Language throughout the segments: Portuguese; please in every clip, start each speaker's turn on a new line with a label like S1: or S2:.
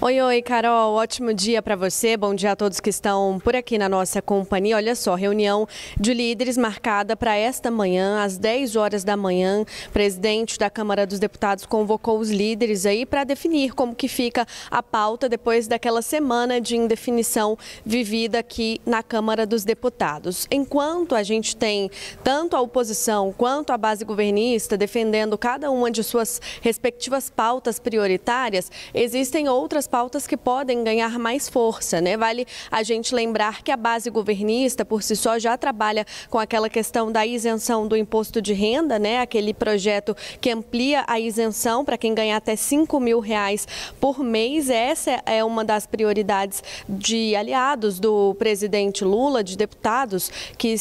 S1: Oi, Carol, ótimo dia para você, bom dia a todos que estão por aqui na nossa companhia. Olha só, reunião de líderes marcada para esta manhã, às 10 horas da manhã. O presidente da Câmara dos Deputados convocou os líderes aí para definir como que fica a pauta depois daquela semana de indefinição vivida aqui na Câmara dos Deputados. Enquanto a gente tem tanto a oposição quanto a base governista defendendo cada uma de suas respectivas pautas prioritárias, existem outras pautas que podem ganhar mais força, né? Vale a gente lembrar que a base governista, por si só, já trabalha com aquela questão da isenção do imposto de renda, né? Aquele projeto que amplia a isenção para quem ganhar até R$5.000 por mês. Essa é uma das prioridades de aliados do presidente Lula, de deputados que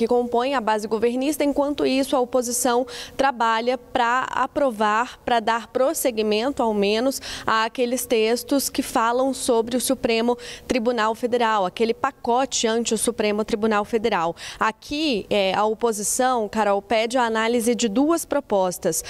S1: compõem a base governista. Enquanto isso, a oposição trabalha para aprovar, para dar prosseguimento, ao menos, àqueles textos que falam sobre o Supremo Tribunal Federal, aquele pacote ante o Supremo Tribunal Federal. Aqui, a oposição, Carol, pede a análise de duas propostas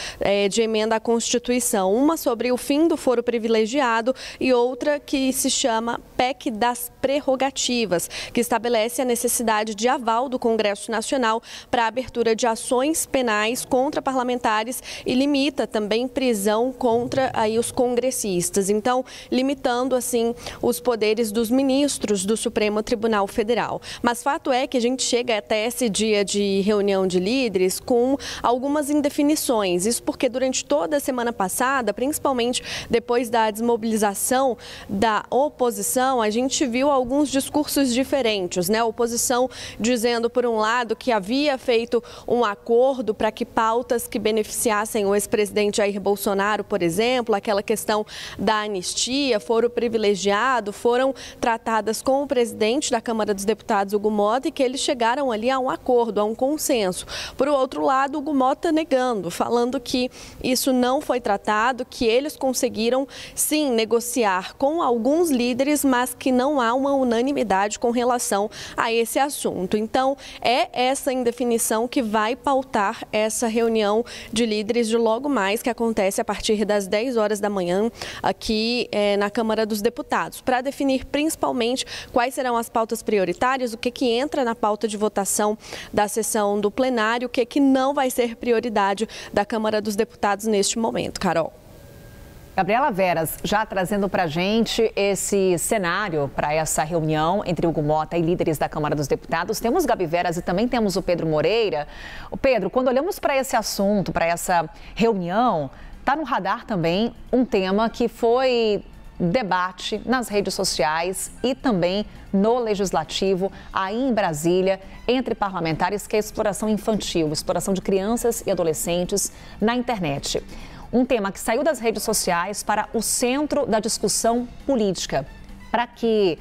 S1: de emenda à Constituição. Uma sobre o fim do foro privilegiado e outra que se chama PEC das prerrogativas, que estabelece a necessidade de aval do Congresso Nacional para a abertura de ações penais contra parlamentares e limita também prisão contra os congressistas. Então, limitando assim os poderes dos ministros do Supremo Tribunal Federal. Mas fato é que a gente chega até esse dia de reunião de líderes com algumas indefinições. Isso porque durante toda a semana passada, principalmente depois da desmobilização da oposição, a gente viu alguns discursos diferentes, né? A oposição dizendo, por um lado, que havia feito um acordo para que pautas que beneficiassem o ex-presidente Jair Bolsonaro, por exemplo, aquela questão da anistia, foro privilegiado, foram tratadas com o presidente da Câmara dos Deputados, Hugo Mota, e que eles chegaram ali a um acordo, a um consenso. Por outro lado, Hugo Mota negando, falando que isso não foi tratado, que eles conseguiram, sim, negociar com alguns líderes, mas que não há uma unanimidade com relação a esse assunto. Então, é essa indefinição que vai pautar essa reunião de líderes de logo mais, que acontece a partir das 10 horas da manhã, aqui na Câmara dos Deputados, para definir principalmente quais serão as pautas prioritárias, o que entra na pauta de votação da sessão do plenário, o que não vai ser prioridade da Câmara dos Deputados neste momento. Carol.
S2: Gabriela Veras, já trazendo para a gente esse cenário para essa reunião entre Hugo Mota e líderes da Câmara dos Deputados. Temos Gabi Veras e também temos o Pedro Moreira. O Pedro, quando olhamos para esse assunto, para essa reunião, está no radar também um tema que foi debate nas redes sociais e também no Legislativo, aí em Brasília, entre parlamentares, que é a exploração infantil, exploração de crianças e adolescentes na internet. Um tema que saiu das redes sociais para o centro da discussão política. Para que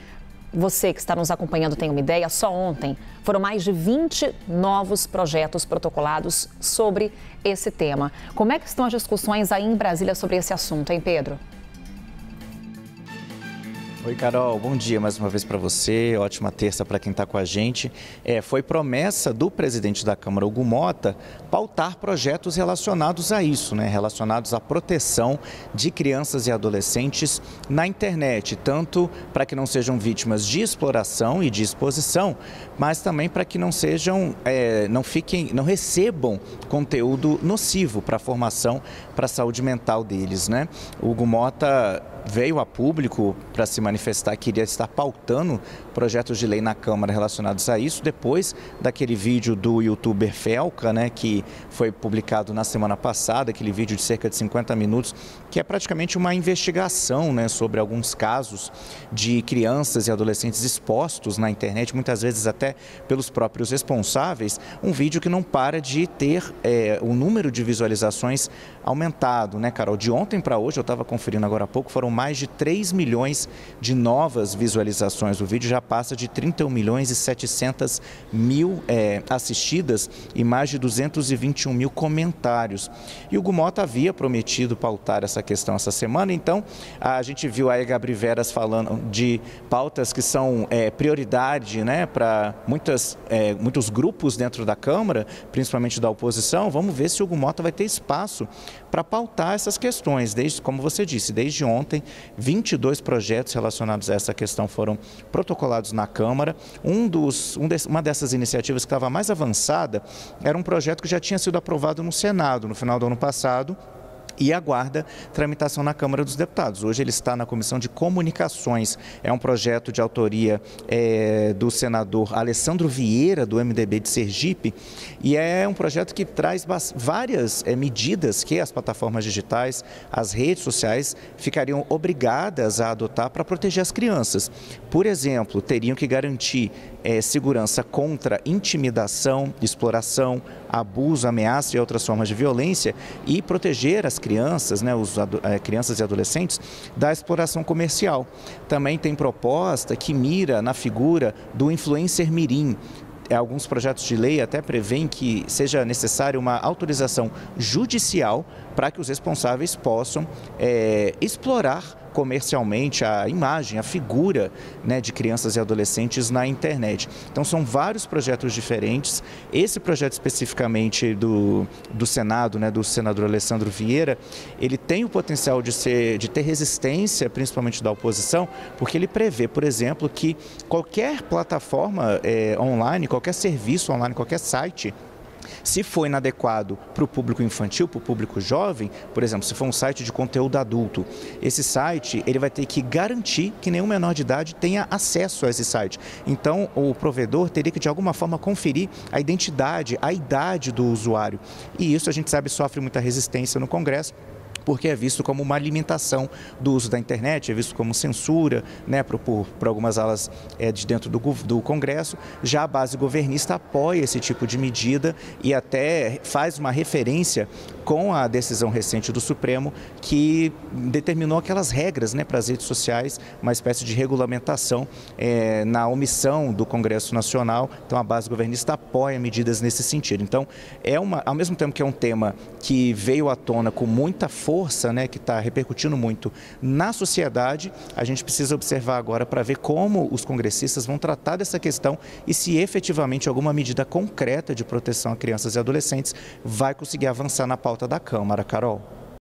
S2: você que está nos acompanhando tenha uma ideia, só ontem foram mais de 20 novos projetos protocolados sobre esse tema. Como é que estão as discussões aí em Brasília sobre esse assunto, hein, Pedro?
S3: Oi, Carol, bom dia mais uma vez para você, ótima terça para quem está com a gente. Foi promessa do presidente da Câmara, Hugo Mota, pautar projetos relacionados a isso, né? Relacionados à proteção de crianças e adolescentes na internet, tanto para que não sejam vítimas de exploração e de exposição, mas também para que não recebam conteúdo nocivo para a formação, para a saúde mental deles, né? O Hugo Mota veio a público para se manifestar que iria estar pautando projetos de lei na Câmara relacionados a isso, depois daquele vídeo do youtuber Felca, né, que foi publicado na semana passada, aquele vídeo de cerca de 50 minutos, que é praticamente uma investigação, né, sobre alguns casos de crianças e adolescentes expostos na internet, muitas vezes até pelos próprios responsáveis, um vídeo que não para de ter o número de visualizações aumentado, né, Carol? De ontem para hoje, eu estava conferindo agora há pouco, foram mais de 3 milhões de novas visualizações. O vídeo já passa de 31 milhões e 700 mil assistidas e mais de 221 mil comentários. E o Hugo Mota havia prometido pautar essa questão essa semana, então a gente viu aí a Gabi Veras falando de pautas que são prioridade, né, para muitos grupos dentro da Câmara, principalmente da oposição. Vamos ver se o Hugo Mota vai ter espaço para pautar essas questões, como você disse, desde ontem 22 projetos relacionados a essa questão foram protocolados na Câmara. Uma dessas iniciativas que estava mais avançada era um projeto que já tinha sido aprovado no Senado no final do ano passado e aguarda tramitação na Câmara dos Deputados. Hoje ele está na Comissão de Comunicações. É um projeto de autoria do senador Alessandro Vieira, do MDB de Sergipe, e é um projeto que traz várias medidas que as plataformas digitais, as redes sociais, ficariam obrigadas a adotar para proteger as crianças. Por exemplo, teriam que garantir segurança contra intimidação, exploração, abuso, ameaça e outras formas de violência e proteger as crianças, crianças e adolescentes, da exploração comercial. Também tem proposta que mira na figura do influencer mirim. Alguns projetos de lei até prevêem que seja necessária uma autorização judicial para que os responsáveis possam explorar comercialmente a imagem, a figura de crianças e adolescentes na internet. Então são vários projetos diferentes. Esse projeto especificamente do Senado, do senador Alessandro Vieira, ele tem o potencial de ter resistência, principalmente da oposição, porque ele prevê, por exemplo, que qualquer plataforma online, qualquer serviço online, qualquer site, se for inadequado para o público infantil, para o público jovem, por exemplo, se for um site de conteúdo adulto, esse site ele vai ter que garantir que nenhum menor de idade tenha acesso a esse site. Então, o provedor teria que, de alguma forma, conferir a identidade, a idade do usuário. E isso, a gente sabe, sofre muita resistência no Congresso, porque é visto como uma limitação do uso da internet, é visto como censura por algumas alas de dentro do Congresso. Já a base governista apoia esse tipo de medida e até faz uma referência com a decisão recente do Supremo que determinou aquelas regras para as redes sociais, uma espécie de regulamentação na omissão do Congresso Nacional. Então a base governista apoia medidas nesse sentido. Então ao mesmo tempo que é um tema que veio à tona com muita força, que está repercutindo muito na sociedade, a gente precisa observar agora para ver como os congressistas vão tratar dessa questão e se efetivamente alguma medida concreta de proteção a crianças e adolescentes vai conseguir avançar na pauta da Câmara, Carol.